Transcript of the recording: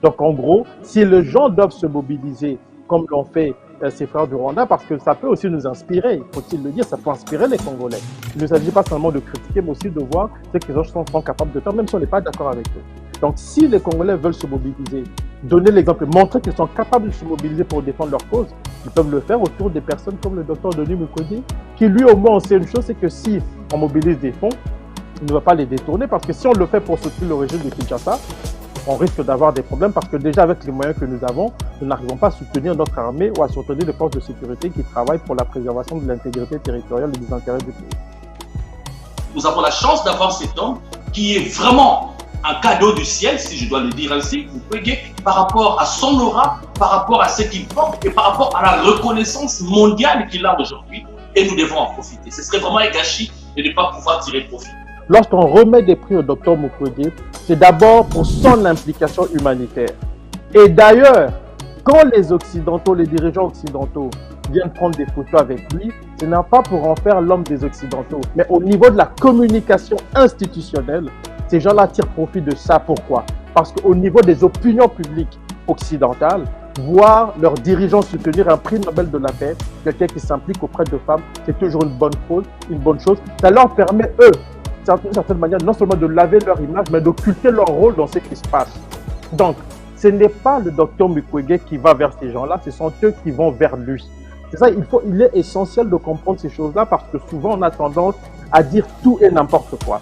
Donc en gros, si les gens doivent se mobiliser comme l'ont fait ces frères du Rwanda, parce que ça peut aussi nous inspirer, faut-il le dire, ça peut inspirer les Congolais. Il ne s'agit pas seulement de critiquer, mais aussi de voir ce que les gens sont capables de faire, même si on n'est pas d'accord avec eux. Donc si les Congolais veulent se mobiliser, donner l'exemple, montrer qu'ils sont capables de se mobiliser pour défendre leur cause, ils peuvent le faire autour des personnes comme le docteur Denis Mukwege, qui lui au moins on sait une chose, c'est que si on mobilise des fonds, il ne va pas les détourner, parce que si on le fait pour soutenir le régime de Kinshasa, on risque d'avoir des problèmes parce que déjà avec les moyens que nous avons, nous n'arrivons pas à soutenir notre armée ou à soutenir les forces de sécurité qui travaillent pour la préservation de l'intégrité territoriale et des intérêts du pays. Nous avons la chance d'avoir cet homme qui est vraiment un cadeau du ciel, si je dois le dire ainsi, par rapport à son aura, par rapport à ce qu'il porte et par rapport à la reconnaissance mondiale qu'il a aujourd'hui. Et nous devons en profiter. Ce serait vraiment un gâchis de ne pas pouvoir tirer profit. Lorsqu'on remet des prix au docteur Mukwege, c'est d'abord pour son implication humanitaire. Et d'ailleurs, quand les Occidentaux, les dirigeants occidentaux viennent prendre des photos avec lui, ce n'est pas pour en faire l'homme des Occidentaux, mais au niveau de la communication institutionnelle, ces gens-là tirent profit de ça. Pourquoi? Parce qu'au niveau des opinions publiques occidentales, voir leurs dirigeants soutenir un prix Nobel de la paix, quelqu'un qui s'implique auprès de femmes, c'est toujours une bonne chose. Ça leur permet, eux, d'une certaine manière, non seulement de laver leur image, mais d'occulter leur rôle dans ce qui se passe. Donc, ce n'est pas le docteur Mukwege qui va vers ces gens-là, ce sont eux qui vont vers lui. C'est ça, il est essentiel de comprendre ces choses-là parce que souvent on a tendance à dire tout et n'importe quoi.